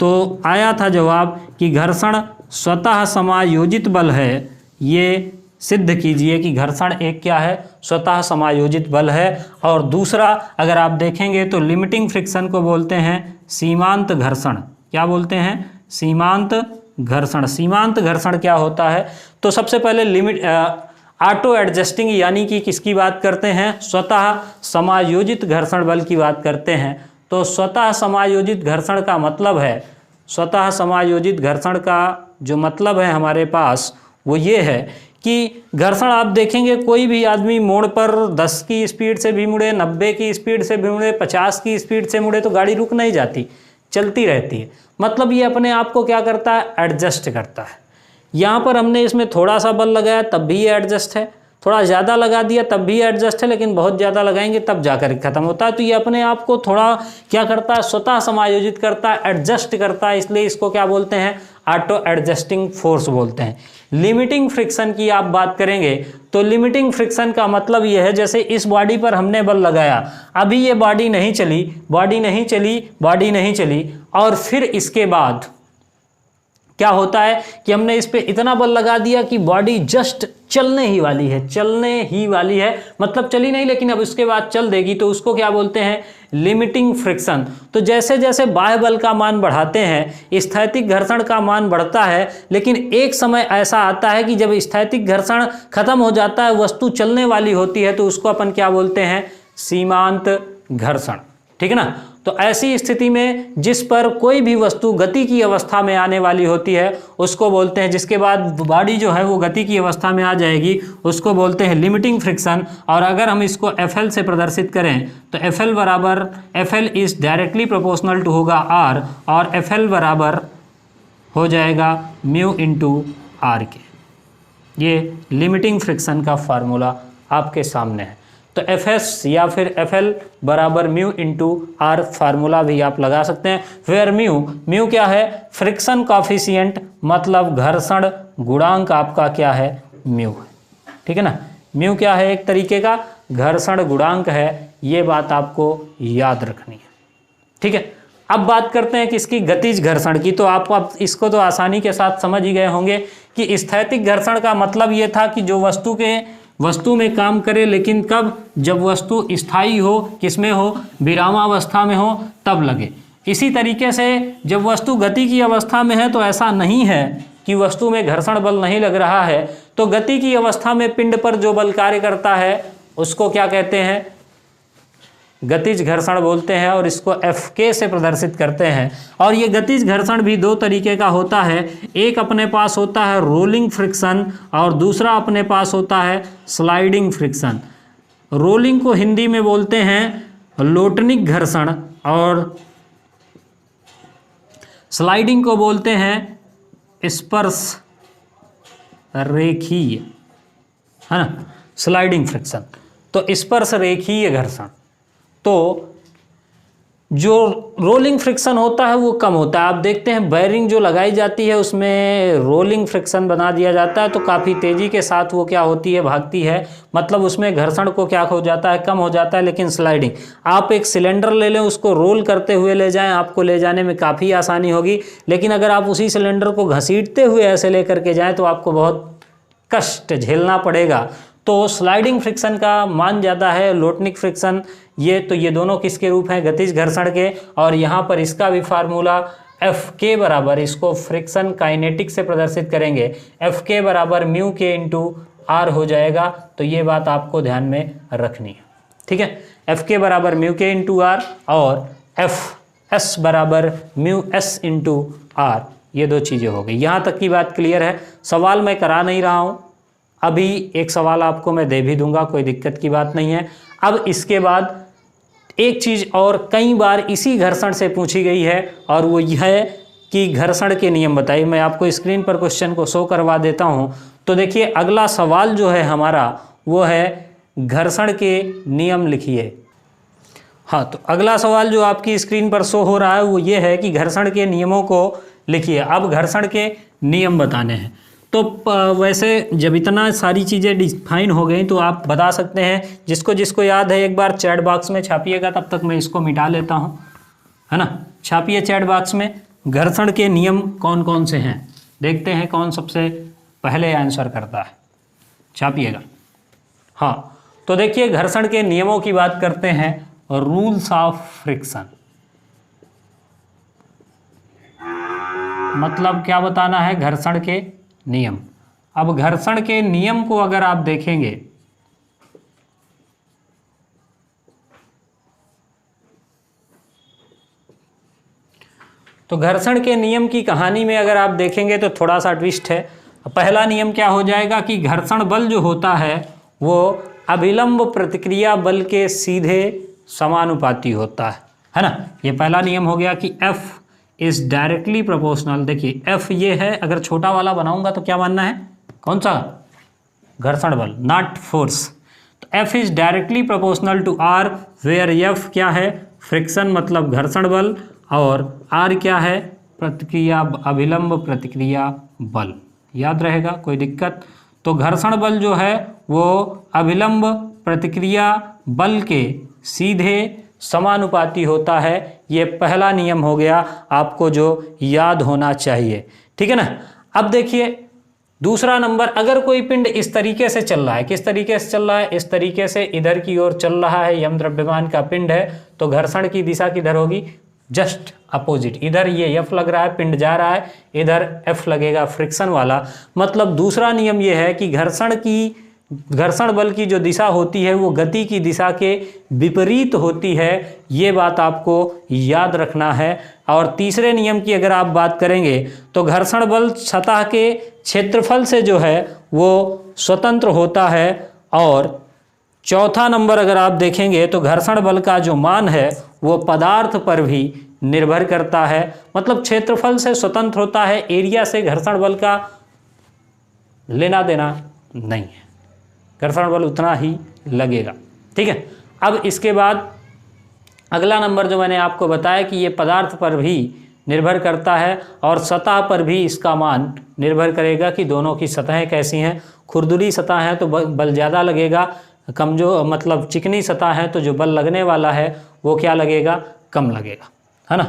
[SPEAKER 1] तो आया था जवाब कि घर्षण स्वतः समायोजित बल है। ये सिद्ध कीजिए कि घर्षण एक क्या है, स्वतः समायोजित बल है। और दूसरा अगर आप देखेंगे तो लिमिटिंग फ्रिक्शन को बोलते हैं सीमांत घर्षण। क्या बोलते हैं, सीमांत घर्षण। सीमांत घर्षण क्या होता है, तो सबसे पहले ऑटो एडजस्टिंग यानी कि किसकी बात करते हैं, स्वतः समायोजित घर्षण बल की बात करते हैं। तो स्वतः समायोजित घर्षण का मतलब है, स्वतः समायोजित घर्षण का जो मतलब है हमारे पास वो ये है कि घर्षण आप देखेंगे कोई भी आदमी मोड़ पर 10 की स्पीड से भी मुड़े, 90 की स्पीड से भी मुड़े, 50 की स्पीड से मुड़े तो गाड़ी रुक नहीं जाती, चलती रहती है। मतलब ये अपने आप को क्या करता है, एडजस्ट करता है। यहाँ पर हमने इसमें थोड़ा सा बल लगाया तब भी ये एडजस्ट है, थोड़ा ज़्यादा लगा दिया तब भी एडजस्ट है, लेकिन बहुत ज़्यादा लगाएंगे तब जाकर खत्म होता है। तो ये अपने आप को थोड़ा क्या करता है, स्वतः समायोजित करता है, एडजस्ट करता है, इसलिए इसको क्या बोलते हैं, ऑटो एडजस्टिंग फोर्स बोलते हैं। लिमिटिंग फ्रिक्शन की आप बात करेंगे तो लिमिटिंग फ्रिक्शन का मतलब ये है, जैसे इस बॉडी पर हमने बल लगाया, अभी ये बॉडी नहीं चली, बॉडी नहीं चली, बॉडी नहीं चली, और फिर इसके बाद क्या होता है कि हमने इस पे इतना बल लगा दिया कि बॉडी जस्ट चलने ही वाली है, चलने ही वाली है, मतलब चली नहीं लेकिन अब उसके बाद चल देगी, तो उसको क्या बोलते हैं, लिमिटिंग फ्रिक्शन। तो जैसे जैसे बाह्य बल का मान बढ़ाते हैं स्थैतिक घर्षण का मान बढ़ता है, लेकिन एक समय ऐसा आता है कि जब स्थैतिक घर्षण खत्म हो जाता है, वस्तु चलने वाली होती है, तो उसको अपन क्या बोलते हैं, सीमांत घर्षण। ठीक है ना। तो ऐसी स्थिति में जिस पर कोई भी वस्तु गति की अवस्था में आने वाली होती है उसको बोलते हैं, जिसके बाद बॉडी जो है वो गति की अवस्था में आ जाएगी, उसको बोलते हैं लिमिटिंग फ्रिक्शन। और अगर हम इसको एफ से प्रदर्शित करें तो एफ एल बराबर, F L is directly proportional to होगा आर, और एफ एल बराबर हो जाएगा म्यू इंटू आर के। ये लिमिटिंग फ्रिक्शन का फार्मूला आपके सामने है। तो एफ एस या फिर एफ एल बराबर म्यू इंटू आर फार्मूला भी आप लगा सकते हैं। वेयर म्यू क्या है, फ्रिक्शन कॉफिशिएंट, मतलब घर्षण गुणांक आपका क्या है, म्यू है। ठीक है ना, म्यू क्या है, एक तरीके का घर्षण गुणांक है, ये बात आपको याद रखनी है। ठीक है, अब बात करते हैं किसकी, गतिज घर्षण की। तो आप इसको तो आसानी के साथ समझ ही गए होंगे कि स्थैतिक घर्षण का मतलब ये था कि जो वस्तु में काम करे, लेकिन कब, जब वस्तु स्थायी हो, किसमें हो, विरामावस्था में हो, तब लगे। इसी तरीके से जब वस्तु गति की अवस्था में है तो ऐसा नहीं है कि वस्तु में घर्षण बल नहीं लग रहा है, तो गति की अवस्था में पिंड पर जो बल कार्य करता है उसको क्या कहते हैं, गतिज घर्षण बोलते हैं, और इसको एफ के से प्रदर्शित करते हैं। और ये गतिज घर्षण भी दो तरीके का होता है, एक अपने पास होता है रोलिंग फ्रिक्शन और दूसरा अपने पास होता है स्लाइडिंग फ्रिक्शन। रोलिंग को हिंदी में बोलते हैं लोटनिक घर्षण और स्लाइडिंग को बोलते हैं स्पर्श रेखीय, है ना, स्लाइडिंग फ्रिक्शन। तो स्पर्श रेखीय घर्षण। तो जो रोलिंग फ्रिक्शन होता है वो कम होता है। आप देखते हैं बेयरिंग जो लगाई जाती है उसमें रोलिंग फ्रिक्शन बना दिया जाता है, तो काफ़ी तेज़ी के साथ वो क्या होती है, भागती है, मतलब उसमें घर्षण को क्या हो जाता है, कम हो जाता है। लेकिन स्लाइडिंग, आप एक सिलेंडर ले लें, उसको रोल करते हुए ले जाएं, आपको ले जाने में काफ़ी आसानी होगी। लेकिन अगर आप उसी सिलेंडर को घसीटते हुए ऐसे लेकर के जाएँ तो आपको बहुत कष्ट झेलना पड़ेगा। तो स्लाइडिंग फ्रिक्शन का मान ज़्यादा है, लोटनिक फ्रिक्शन, ये दोनों किसके रूप हैं, गतिज घर्षण के। और यहाँ पर इसका भी फार्मूला एफ के बराबर, इसको फ्रिक्शन काइनेटिक से प्रदर्शित करेंगे, एफ के बराबर म्यू के इंटू आर हो जाएगा। तो ये बात आपको ध्यान में रखनी है, ठीक है। एफ के बराबर म्यू के इंटू आर और एफ एस बराबर म्यू एस इंटू आर, ये दो चीज़ें हो गई। यहाँ तक की बात क्लियर है। सवाल मैं करा नहीं रहा हूँ, अभी एक सवाल आपको मैं दे भी दूंगा, कोई दिक्कत की बात नहीं है। अब इसके बाद एक चीज़ और कई बार इसी घर्षण से पूछी गई है, और वो यह है कि घर्षण के नियम बताइए। मैं आपको स्क्रीन पर क्वेश्चन को शो करवा देता हूँ। तो देखिए अगला सवाल जो है हमारा वो है घर्षण के नियम लिखिए। हाँ, तो अगला सवाल जो आपकी स्क्रीन पर शो हो रहा है वो ये है कि घर्षण के नियमों को लिखिए। अब घर्षण के नियम बताने हैं। तो वैसे जब इतना सारी चीज़ें डिफाइन हो गई तो आप बता सकते हैं, जिसको जिसको याद है एक बार चैट बॉक्स में छापिएगा, तब तक मैं इसको मिटा लेता हूँ, है ना। छापिए चैट बॉक्स में घर्षण के नियम कौन कौन से हैं, देखते हैं कौन सबसे पहले आंसर करता है, छापिएगा। हाँ, तो देखिए घर्षण के नियमों की बात करते हैं, रूल्स ऑफ फ्रिक्शन, मतलब क्या बताना है, घर्षण के नियम। अब घर्षण के नियम को अगर आप देखेंगे तो घर्षण के नियम की कहानी में अगर आप देखेंगे तो थोड़ा सा ट्विस्ट है। पहला नियम क्या हो जाएगा कि घर्षण बल जो होता है वो अभिलंब प्रतिक्रिया बल के सीधे समानुपाती होता है ना। ये पहला नियम हो गया कि F इज डायरेक्टली प्रोपोर्शनल। देखिए F ये है, अगर छोटा वाला बनाऊंगा तो क्या मानना है, कौन सा, घर्षण बल, नॉट फोर्स। तो F is directly proportional to R where F क्या है, फ्रिक्शन मतलब घर्षण बल, और R क्या है, प्रतिक्रिया, अभिलंब प्रतिक्रिया बल। याद रहेगा, कोई दिक्कत। तो घर्षण बल जो है वो अभिलंब प्रतिक्रिया बल के सीधे समानुपाती होता है। ये पहला नियम हो गया, आपको जो याद होना चाहिए, ठीक है ना। अब देखिए दूसरा नंबर, अगर कोई पिंड इस तरीके से चल रहा है, किस तरीके से चल रहा है, इस तरीके से इधर की ओर चल रहा है, यम द्रव्यमान का पिंड है, तो घर्षण की दिशा किधर होगी, जस्ट अपोजिट। इधर ये F लग रहा है, पिंड जा रहा है, इधर F लगेगा फ्रिक्शन वाला। मतलब दूसरा नियम ये है कि घर्षण बल की जो दिशा होती है वो गति की दिशा के विपरीत होती है, ये बात आपको याद रखना है। और तीसरे नियम की अगर आप बात करेंगे तो घर्षण बल सतह के क्षेत्रफल से जो है वो स्वतंत्र होता है। और चौथा नंबर अगर आप देखेंगे तो घर्षण बल का जो मान है वो पदार्थ पर भी निर्भर करता है, मतलब क्षेत्रफल से स्वतंत्र होता है, एरिया से घर्षण बल का लेना देना नहीं है, घर्षण बल उतना ही लगेगा, ठीक है। अब इसके बाद अगला नंबर जो मैंने आपको बताया कि ये पदार्थ पर भी निर्भर करता है और सतह पर भी इसका मान निर्भर करेगा कि दोनों की सतहें कैसी हैं। खुरदुरी सतह है तो बल ज़्यादा लगेगा, कमजोर मतलब चिकनी सतह है तो जो बल लगने वाला है वो क्या लगेगा, कम लगेगा, है ना।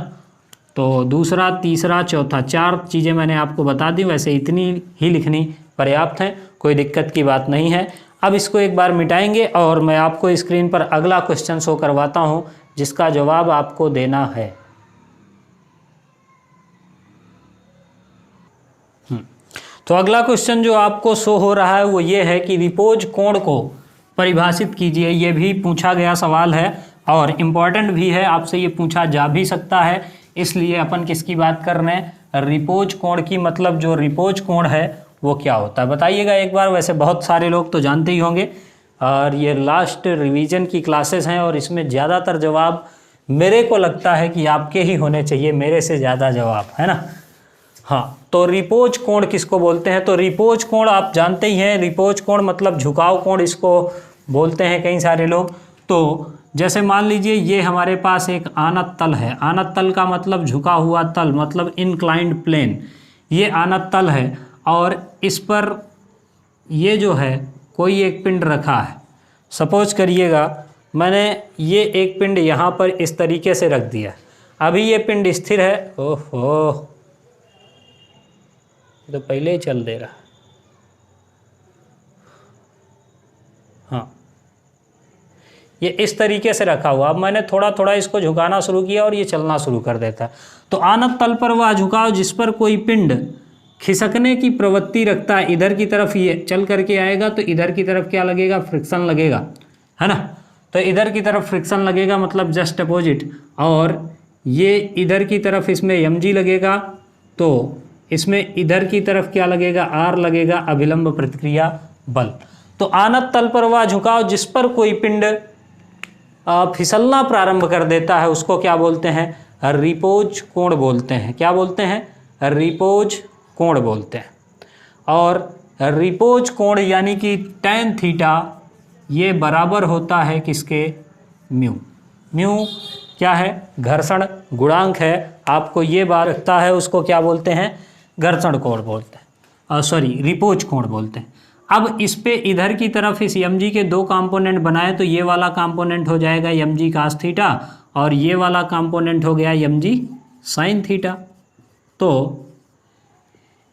[SPEAKER 1] तो दूसरा, तीसरा, चौथा, 4 चीज़ें मैंने आपको बता दी, वैसे इतनी ही लिखनी पर्याप्त है, कोई दिक्कत की बात नहीं है। अब इसको एक बार मिटाएंगे और मैं आपको स्क्रीन पर अगला क्वेश्चन शो करवाता हूं जिसका जवाब आपको देना है। तो अगला क्वेश्चन जो आपको शो हो रहा है वो ये है कि रिपोज कोण को परिभाषित कीजिए। ये भी पूछा गया सवाल है और इम्पॉर्टेंट भी है, आपसे ये पूछा जा भी सकता है, इसलिए अपन किसकी बात कर रहे हैं, रिपोज कोण की। मतलब जो रिपोज कोण है वो क्या होता है बताइएगा एक बार। वैसे बहुत सारे लोग तो जानते ही होंगे और ये लास्ट रिवीजन की क्लासेस हैं और इसमें ज़्यादातर जवाब मेरे को लगता है कि आपके ही होने चाहिए, मेरे से ज़्यादा जवाब, है ना। हाँ, तो रिपोज कोण किसको बोलते हैं, तो रिपोज कोण आप जानते ही हैं, रिपोज कोण मतलब झुकाव कोण इसको बोलते हैं कई सारे लोग। तो जैसे मान लीजिए ये हमारे पास एक आनत तल है, आनत तल का मतलब झुका हुआ तल, मतलब इंक्लाइंड प्लेन। ये आनत तल है और इस पर ये जो है कोई एक पिंड रखा है। सपोज करिएगा मैंने ये एक पिंड यहाँ पर इस तरीके से रख दिया, अभी ये पिंड स्थिर है। ओहो, तो पहले ही चल दे रहा। हाँ, ये इस तरीके से रखा हुआ। अब मैंने थोड़ा थोड़ा इसको झुकाना शुरू किया और ये चलना शुरू कर देता है। तो आनत तल पर वह झुकाव जिस पर कोई पिंड खिसकने की प्रवृत्ति रखता है, इधर की तरफ ये चल करके आएगा तो इधर की तरफ क्या लगेगा, फ्रिक्शन लगेगा, है ना। तो इधर की तरफ फ्रिक्शन लगेगा मतलब जस्ट अपोजिट, और ये इधर की तरफ इसमें mg लगेगा, तो इसमें इधर की तरफ क्या लगेगा, r लगेगा, अभिलंब प्रतिक्रिया बल। तो आनत तल पर वह झुकाव जिस पर कोई पिंड फिसलना प्रारंभ कर देता है उसको क्या बोलते हैं, रिपोज कोण बोलते हैं। क्या बोलते हैं, रिपोज कोण बोलते हैं। और रिपोज कोण यानी कि tan थीटा ये बराबर होता है किसके, म्यू। म्यू क्या है, घर्षण गुणांक है। आपको ये बात रखता है उसको क्या बोलते हैं, घर्षण कोण बोलते हैं, सॉरी रिपोज कोण बोलते हैं। अब इस पे इधर की तरफ इस mg के दो कंपोनेंट बनाए तो ये वाला कंपोनेंट हो जाएगा mg cos थीटा और ये वाला कंपोनेंट हो गया mg sin थीटा। तो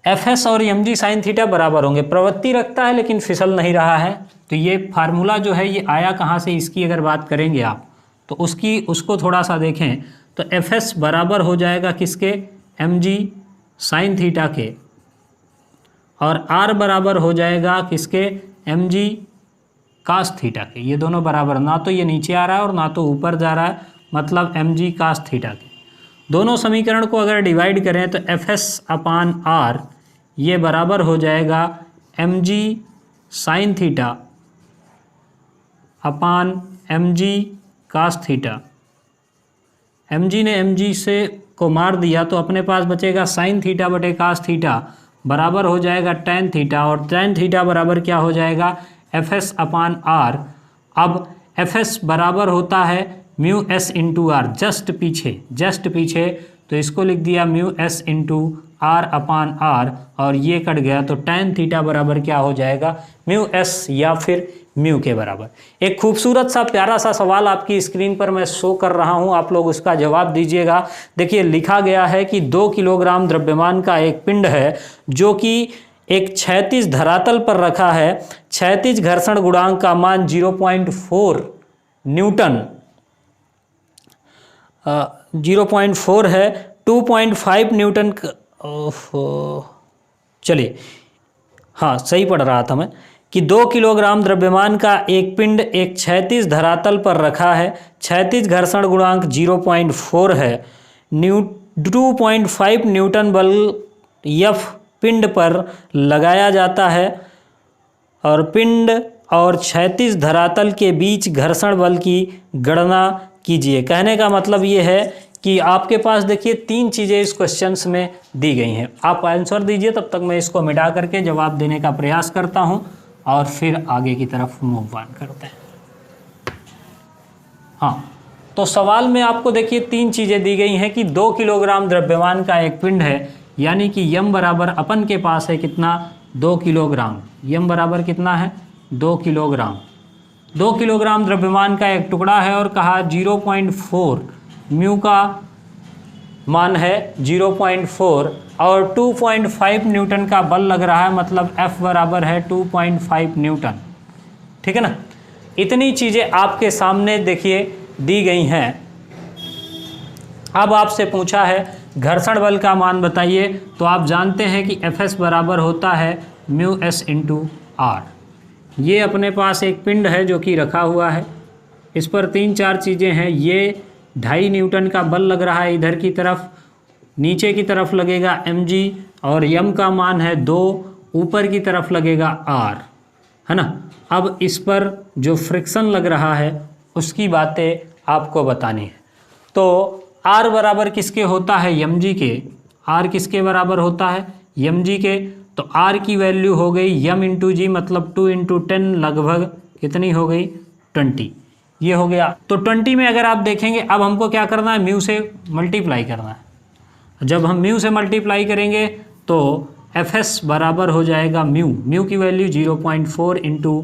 [SPEAKER 1] fs और mg sin थीटा बराबर होंगे। प्रवृत्ति रखता है लेकिन फिसल नहीं रहा है। तो ये फार्मूला जो है ये आया कहाँ से, इसकी अगर बात करेंगे आप तो उसको थोड़ा सा देखें तो fs बराबर हो जाएगा किसके, mg sin थीटा के, और r बराबर हो जाएगा किसके, mg cos थीटा के। ये दोनों बराबर, ना तो ये नीचे आ रहा है और ना तो ऊपर जा रहा है, मतलब mg cos थीटा के। दोनों समीकरण को अगर डिवाइड करें तो fs अपान r ये बराबर हो जाएगा mg sin theta upon mg cos theta. mg ने mg से को मार दिया तो अपने पास बचेगा sin थीटा बटे cos थीटा बराबर हो जाएगा tan थीटा, और tan थीटा बराबर क्या हो जाएगा, fs अपान r। अब fs बराबर होता है mu s into R, just पीछे, तो इसको लिख दिया mu s into R upon R, और ये कट गया तो tan थीटा बराबर क्या हो जाएगा, म्यू एस या फिर म्यू के बराबर। एक खूबसूरत सा प्यारा सा सवाल आपकी स्क्रीन पर मैं शो कर रहा हूं, आप लोग उसका जवाब दीजिएगा। देखिए लिखा गया है कि 2 किलोग्राम द्रव्यमान का एक पिंड है जो कि एक क्षैतिज धरातल पर रखा है। क्षैतिज घर्षण गुणांक का मान 0.4 न्यूटन 0.4 है, 2.5 न्यूटन। चलिए हाँ सही पढ़ रहा था मैं कि 2 किलोग्राम द्रव्यमान का एक पिंड एक क्षैतिज धरातल पर रखा है। क्षैतिज घर्षण गुणांक 0.4 है। 2.5 न्यूटन बल F पिंड पर लगाया जाता है और पिंड और क्षैतिज धरातल के बीच घर्षण बल की गणना कीजिए। कहने का मतलब ये है कि आपके पास देखिए 3 चीज़ें इस क्वेश्चंस में दी गई हैं, आप आंसर दीजिए, तब तक मैं इसको मिटा करके जवाब देने का प्रयास करता हूं और फिर आगे की तरफ मूव ऑन करते हैं। हाँ, तो सवाल में आपको देखिए 3 चीज़ें दी गई हैं कि 2 किलोग्राम द्रव्यमान का एक पिंड है, यानी कि यम बराबर अपन के पास है कितना, 2 किलोग्राम। यम बराबर कितना है, 2 किलोग्राम। 2 किलोग्राम द्रव्यमान का एक टुकड़ा है और कहा 0.4 म्यू का मान है 0.4 और 2.5 न्यूटन का बल लग रहा है, मतलब F बराबर है 2.5 न्यूटन। ठीक है ना। इतनी चीज़ें आपके सामने देखिए दी गई हैं। अब आपसे पूछा है घर्षण बल का मान बताइए, तो आप जानते हैं कि Fs बराबर होता है म्यू एस इंटू आर। ये अपने पास एक पिंड है जो कि रखा हुआ है, इस पर 3-4 चीज़ें हैं। ये 2.5 न्यूटन का बल लग रहा है इधर की तरफ, नीचे की तरफ लगेगा mg और m का मान है 2, ऊपर की तरफ लगेगा r, है ना। अब इस पर जो फ्रिक्शन लग रहा है उसकी बातें आपको बतानी है। तो r बराबर किसके होता है, mg के। r किसके बराबर होता है, mg के। तो r की वैल्यू हो गई m इंटू जी, मतलब 2 × 10 लगभग कितनी हो गई, 20। ये हो गया। तो 20 में अगर आप देखेंगे अब हमको क्या करना है, म्यू से मल्टीप्लाई करना है। जब हम म्यू से मल्टीप्लाई करेंगे तो Fs बराबर हो जाएगा म्यू की वैल्यू 0.4 इंटू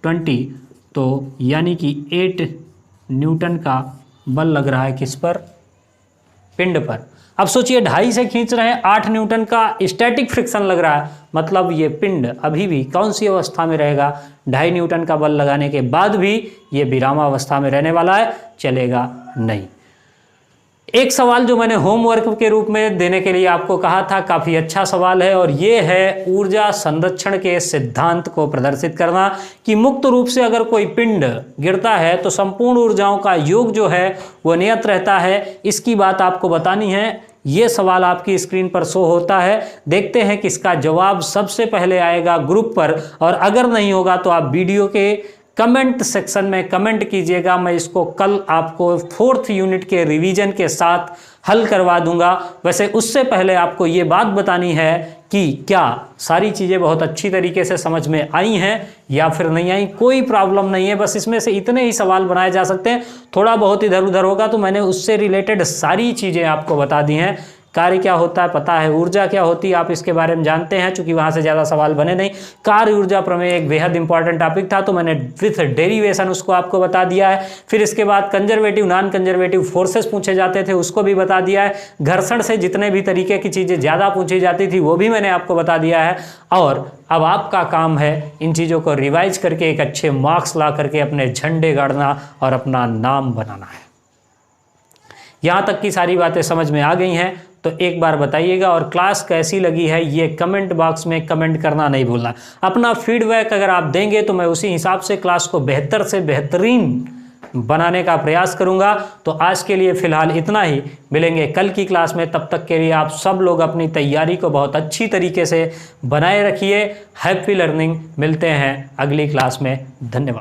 [SPEAKER 1] 20, तो यानी कि 8 न्यूटन का बल लग रहा है किस पर, पिंड पर। अब सोचिए 2.5 से खींच रहे हैं, 8 न्यूटन का स्टैटिक फ्रिक्शन लग रहा है, मतलब ये पिंड अभी भी कौन सी अवस्था में रहेगा, 2.5 न्यूटन का बल लगाने के बाद भी ये विरामावस्था में रहने वाला है, चलेगा नहीं। एक सवाल जो मैंने होमवर्क के रूप में देने के लिए आपको कहा था, काफ़ी अच्छा सवाल है, और ये है ऊर्जा संरक्षण के सिद्धांत को प्रदर्शित करना कि मुक्त रूप से अगर कोई पिंड गिरता है तो संपूर्ण ऊर्जाओं का योग जो है वो नियत रहता है। इसकी बात आपको बतानी है। ये सवाल आपकी स्क्रीन पर शो होता है, देखते हैं किसका जवाब सबसे पहले आएगा ग्रुप पर, और अगर नहीं होगा तो आप वीडियो के कमेंट सेक्शन में कमेंट कीजिएगा। मैं इसको कल आपको 4th यूनिट के रिवीजन के साथ हल करवा दूंगा। वैसे उससे पहले आपको ये बात बतानी है कि क्या सारी चीज़ें बहुत अच्छी तरीके से समझ में आई हैं या फिर नहीं आई। कोई प्रॉब्लम नहीं है, बस इसमें से इतने ही सवाल बनाए जा सकते हैं, थोड़ा बहुत इधर उधर होगा तो मैंने उससे रिलेटेड सारी चीज़ें आपको बता दी हैं। कार्य क्या होता है पता है, ऊर्जा क्या होती है आप इसके बारे में जानते हैं, चूंकि वहाँ से ज़्यादा सवाल बने नहीं। कार्य ऊर्जा प्रमेय एक बेहद इंपॉर्टेंट टॉपिक था, तो मैंने विथ डेरिवेशन उसको आपको बता दिया है। फिर इसके बाद कंजर्वेटिव नॉन कंजर्वेटिव फोर्सेस पूछे जाते थे, उसको भी बता दिया है। घर्षण से जितने भी तरीके की चीज़ें ज़्यादा पूछी जाती थी वो भी मैंने आपको बता दिया है। और अब आपका काम है इन चीज़ों को रिवाइज करके एक अच्छे मार्क्स ला करके अपने झंडे गाड़ना और अपना नाम बनाना है। यहाँ तक की सारी बातें समझ में आ गई हैं तो एक बार बताइएगा, और क्लास कैसी लगी है ये कमेंट बॉक्स में कमेंट करना नहीं भूलना। अपना फीडबैक अगर आप देंगे तो मैं उसी हिसाब से क्लास को बेहतर से बेहतरीन बनाने का प्रयास करूंगा। तो आज के लिए फ़िलहाल इतना ही, मिलेंगे कल की क्लास में। तब तक के लिए आप सब लोग अपनी तैयारी को बहुत अच्छी तरीके से बनाए रखिए। हैप्पी लर्निंग, मिलते हैं अगली क्लास में। धन्यवाद।